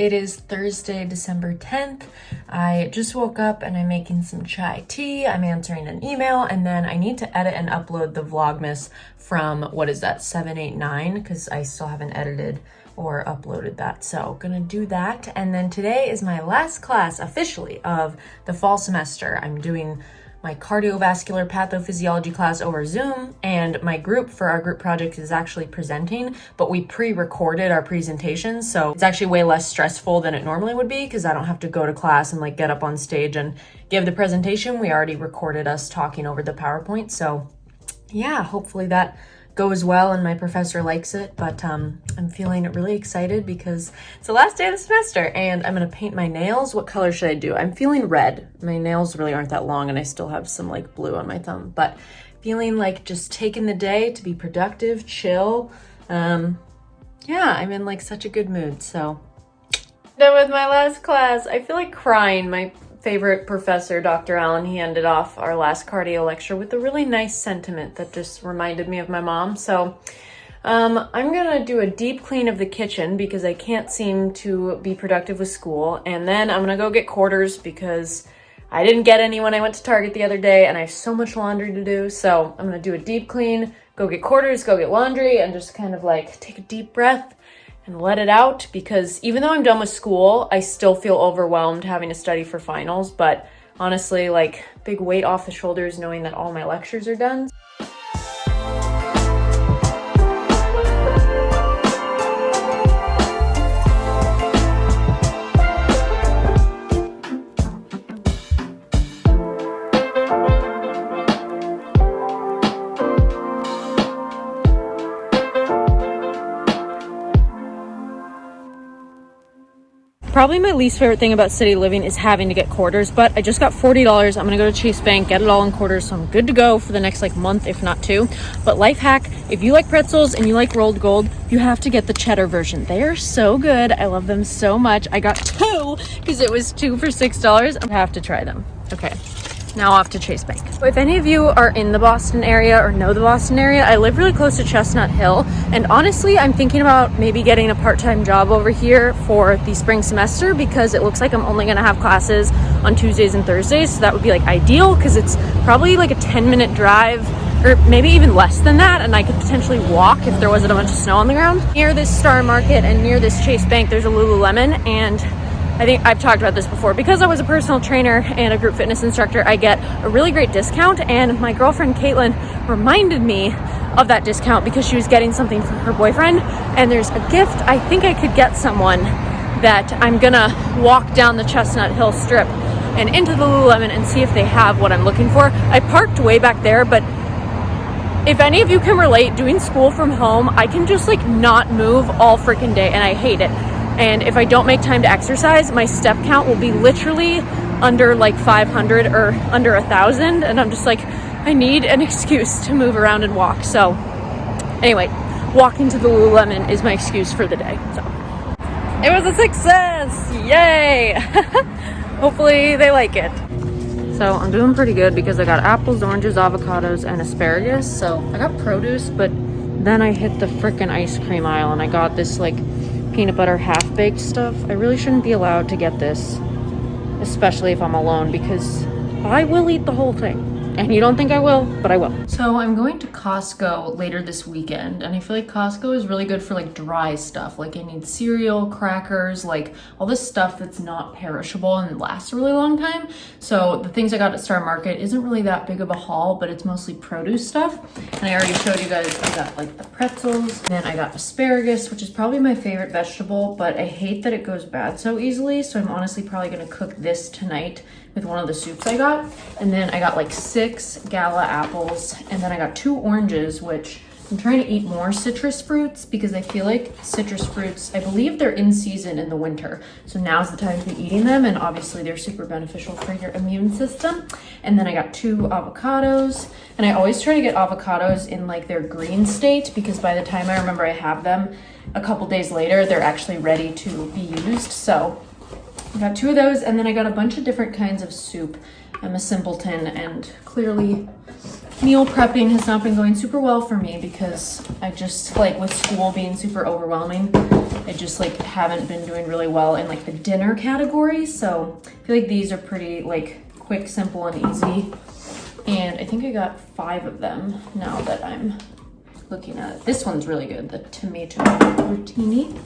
It is Thursday, December 10th. I just woke up and I'm making some chai tea. I'm answering an email, and then I need to edit and upload the VLOGMAS from, what is that, 789, because I still haven't edited or uploaded that. So gonna do that. And then today is my last class officially of the fall semester. I'm doing my cardiovascular pathophysiology class over Zoom, and my group for our group project is actually presenting, but we pre-recorded our presentation, so it's actually way less stressful than it normally would be because I don't have to go to class and like get up on stage and give the presentation. We already recorded us talking over the PowerPoint, so yeah, hopefully that goes well and my professor likes it, but I'm feeling really excited because it's the last day of the semester and I'm gonna paint my nails. What color should I do? I'm feeling red. My nails really aren't that long and I still have some like blue on my thumb, but feeling like just taking the day to be productive, chill. Yeah, I'm in like such a good mood. So done with my last class. I feel like crying. My favorite professor, Dr. Allen, he ended off our last cardio lecture with a really nice sentiment that just reminded me of my mom. So I'm gonna do a deep clean of the kitchen because I can't seem to be productive with school. And then I'm gonna go get quarters because I didn't get any when I went to Target the other day and I have so much laundry to do. So I'm gonna do a deep clean, go get quarters, go get laundry, and just kind of like take a deep breath and let it out, because even though I'm done with school, I still feel overwhelmed having to study for finals. But honestly, like, big weight off the shoulders knowing that all my lectures are done. Probably my least favorite thing about city living is having to get quarters, but I just got $40. I'm gonna go to Chase Bank, get it all in quarters, so I'm good to go for the next like month, if not two. But life hack, if you like pretzels and you like rolled gold, you have to get the cheddar version. They are so good. I love them so much. I got two because it was 2 for $6. I have to try them. Okay. Now off to Chase Bank. If any of you are in the Boston area or know the Boston area, I live really close to Chestnut Hill. And honestly, I'm thinking about maybe getting a part-time job over here for the spring semester because it looks like I'm only gonna have classes on Tuesdays and Thursdays. So that would be like ideal because it's probably like a 10-minute drive or maybe even less than that. And I could potentially walk if there wasn't a bunch of snow on the ground. Near this Star Market and near this Chase Bank, there's a Lululemon, and I think I've talked about this before. Because I was a personal trainer and a group fitness instructor, I get a really great discount, and my girlfriend Caitlin reminded me of that discount because she was getting something for her boyfriend, and there's a gift I think I could get someone that I'm gonna walk down the Chestnut Hill strip and into the Lululemon and see if they have what I'm looking for. I parked way back there, but if any of you can relate, doing school from home, I can just like not move all freaking day and I hate it. And if I don't make time to exercise, my step count will be literally under like 500 or under 1,000. And I'm just like, I need an excuse to move around and walk. So anyway, walking to the Lululemon is my excuse for the day. So it was a success. Yay. Hopefully they like it. So I'm doing pretty good because I got apples, oranges, avocados, and asparagus. So I got produce, but then I hit the frickin' ice cream aisle and I got this like peanut butter half-baked stuff. I really shouldn't be allowed to get this, especially if I'm alone, because I will eat the whole thing. And you don't think I will, but I will. So I'm going to Costco later this weekend, and I feel like Costco is really good for like dry stuff. Like I need cereal, crackers, like all this stuff that's not perishable and lasts a really long time. So the things I got at Star Market isn't really that big of a haul, but it's mostly produce stuff. And I already showed you guys, I got like the pretzels, then I got asparagus, which is probably my favorite vegetable, but I hate that it goes bad so easily. So I'm honestly probably gonna cook this tonight with one of the soups I got. And then I got like 6 Gala apples, and then I got 2 oranges, which I'm trying to eat more citrus fruits because I feel like citrus fruits, I believe they're in season in the winter. So now's the time to be eating them, and obviously they're super beneficial for your immune system. And then I got 2 avocados, and I always try to get avocados in like their green state because by the time I remember I have them a couple days later, they're actually ready to be used. So I got 2 of those, and then I got a bunch of different kinds of soup. I'm a simpleton and clearly Meal prepping has not been going super well for me because I just, like, with school being super overwhelming, I just, like, haven't been doing really well in, like, the dinner category. So I feel like these are pretty, like, quick, simple, and easy. And I think I got 5 of them now that I'm looking at it. This one's really good, the tomato rotini.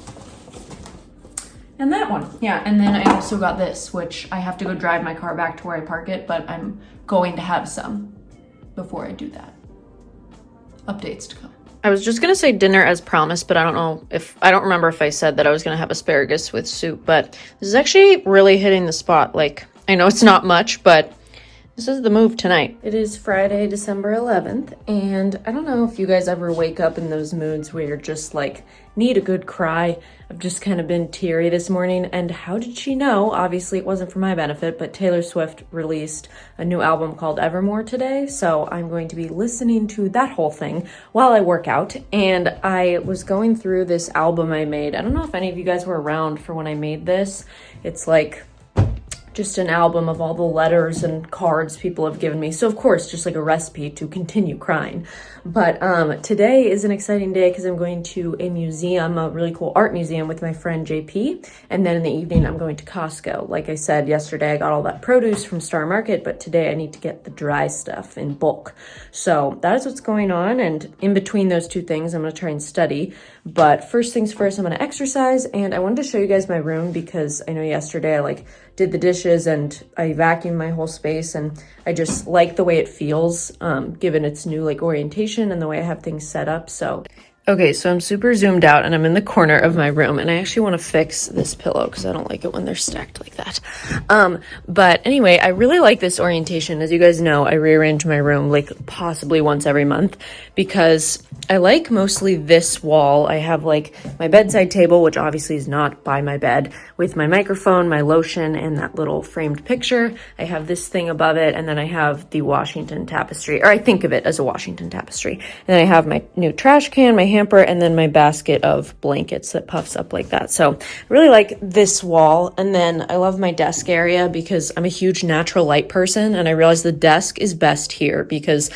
And that one, yeah. And then I also got this, which I have to go drive my car back to where I park it, but I'm going to have some before I do that. Updates to come. I was just gonna say dinner as promised, but I don't remember if I said that I was gonna have asparagus with soup, but this is actually really hitting the spot. Like, I know it's not much, but this is the move tonight. It is Friday, December 11th, and I don't know if you guys ever wake up in those moods where you're just like, need a good cry. I've just kind of been teary this morning, and how did she know? Obviously, it wasn't for my benefit, but Taylor Swift released a new album called Evermore today, so I'm going to be listening to that whole thing while I work out. And I was going through this album I made. I don't know if any of you guys were around for when I made this. It's like just an album of all the letters and cards people have given me. So of course, just like a recipe to continue crying. But today is an exciting day because I'm going to a museum, a really cool art museum with my friend JP. And then in the evening, I'm going to Costco. Like I said, yesterday I got all that produce from Star Market, but today I need to get the dry stuff in bulk. So that is what's going on. And in between those two things, I'm going to try and study. But first things first, I'm going to exercise. And I wanted to show you guys my room because I know yesterday I did the dishes and I vacuumed my whole space, and I just like the way it feels given its new orientation and the way I have things set up. So okay, so I'm super zoomed out and I'm in the corner of my room, and I actually want to fix this pillow because I don't like it when they're stacked like that. But anyway, I really like this orientation. As you guys know, I rearrange my room possibly once every month because I like mostly this wall. I have my bedside table, which obviously is not by my bed, with my microphone, my lotion, and that little framed picture. I have this thing above it, and then I have the Washington tapestry, or I think of it as a Washington tapestry. And then I have my new trash can, my hamper, and then my basket of blankets that puffs up like that. So I really like this wall. And then I love my desk area because I'm a huge natural light person, and I realize the desk is best here because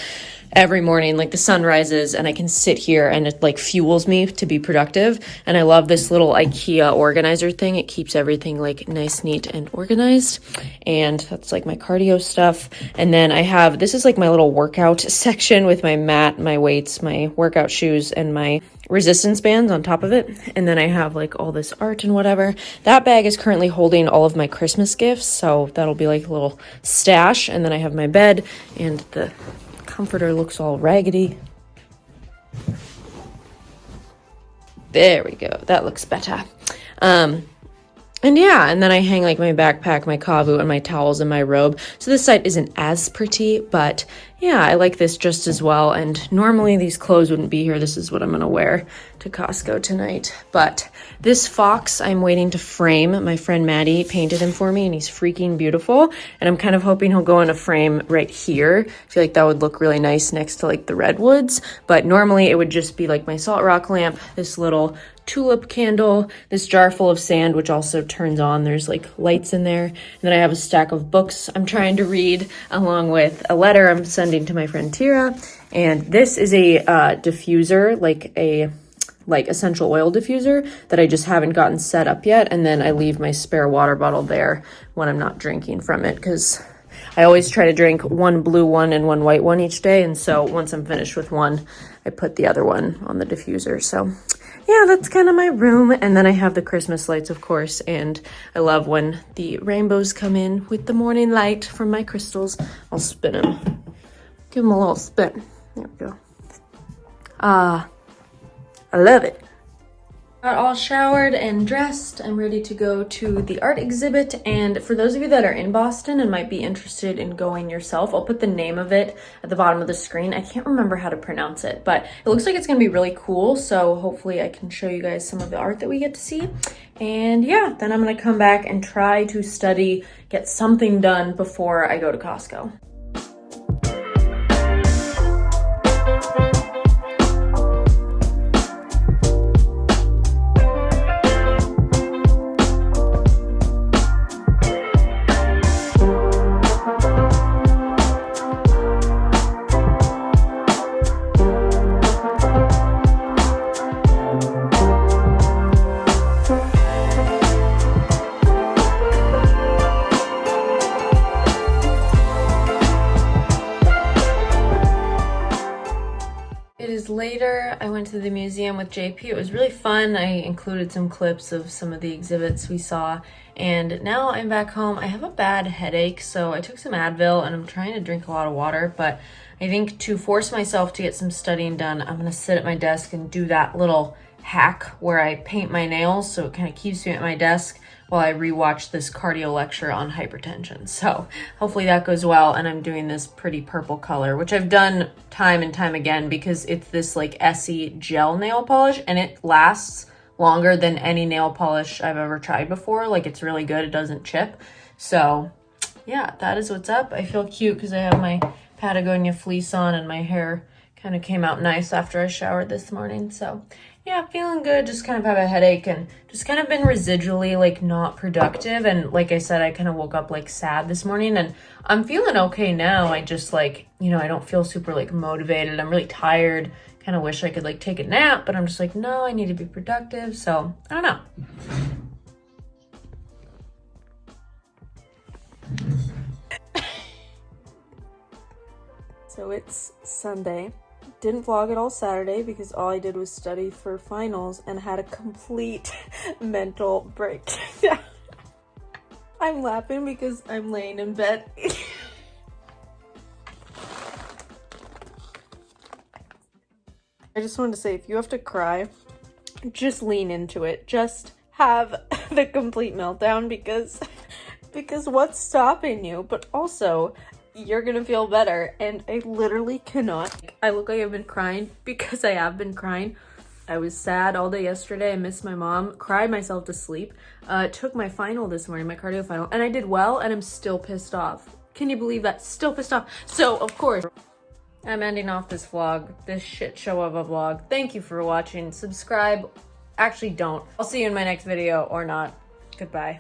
every morning, the sun rises and I can sit here and it fuels me to be productive. And I love this little IKEA organizer thing. It keeps everything nice, neat, and organized. And that's my cardio stuff. And then I have, this is my little workout section with my mat, my weights, my workout shoes, and my resistance bands on top of it. And then I have all this art and whatever. That bag is currently holding all of my Christmas gifts. So that'll be a little stash. And then I have my bed, and the comforter looks all raggedy. There we go. That looks better. And yeah, and then I hang my backpack, my kavu, and my towels and my robe. So this side isn't as pretty, but yeah, I like this just as well. And normally these clothes wouldn't be here. This is what I'm going to wear to Costco tonight. But this fox I'm waiting to frame. My friend Maddie painted him for me, and he's freaking beautiful. And I'm kind of hoping he'll go in a frame right here. I feel like that would look really nice next to the redwoods. But normally it would just be my salt rock lamp, this little tulip candle, this jar full of sand, which also turns on. There's lights in there. And then I have a stack of books I'm trying to read, along with a letter I'm sending to my friend Tira. And this is a diffuser, a essential oil diffuser that I just haven't gotten set up yet. And then I leave my spare water bottle there when I'm not drinking from it, because I always try to drink one blue one and one white one each day. And so once I'm finished with one, I put the other one on the diffuser. So yeah, that's kind of my room. And then I have the Christmas lights, of course. And I love when the rainbows come in with the morning light from my crystals. I'll spin them. Give them a little spin. There we go. I love it. Got all showered and dressed. I'm ready to go to the art exhibit. And for those of you that are in Boston and might be interested in going yourself, I'll put the name of it at the bottom of the screen. I can't remember how to pronounce it, but it looks like it's going to be really cool. So hopefully I can show you guys some of the art that we get to see. And yeah, then I'm going to come back and try to study, get something done before I go to Costco. later, I went to the museum with JP. It was really fun. I included some clips of some of the exhibits we saw. And now I'm back home. I have a bad headache, so I took some Advil and I'm trying to drink a lot of water. But I think to force myself to get some studying done, I'm going to sit at my desk and do that little hack where I paint my nails so it kind of keeps me at my desk while I rewatch this cardio lecture on hypertension. So hopefully that goes well, and I'm doing this pretty purple color, which I've done time and time again because it's this like Essie gel nail polish and it lasts longer than any nail polish I've ever tried before. Like, it's really good. It doesn't chip. So yeah, that is what's up. I feel cute because I have my Patagonia fleece on and my hair kind of came out nice after I showered this morning. So yeah, feeling good. Just kind of have a headache and just kind of been residually like not productive. And like I said, I kind of woke up like sad this morning and I'm feeling okay now. I just like, you know, I don't feel super like motivated. I'm really tired. Kind of wish I could like take a nap, but I'm just like, no, I need to be productive. So I don't know. So it's Sunday. Didn't vlog at all Saturday because all I did was study for finals and had a complete mental breakdown. I'm laughing because I'm laying in bed. I just wanted to say, if you have to cry, just lean into it. Just have the complete meltdown because what's stopping you? But also, you're gonna feel better. And I literally cannot. I look like I've been crying because I have been crying. I was sad all day yesterday. I missed my mom, cried myself to sleep. Took my final this morning, my cardio final, and I did well, and I'm still pissed off. Can you believe that? Still pissed off. So of course, I'm ending off this vlog, this shit show of a vlog. Thank you for watching. Subscribe. Actually, don't. I'll see you in my next video or not. Goodbye.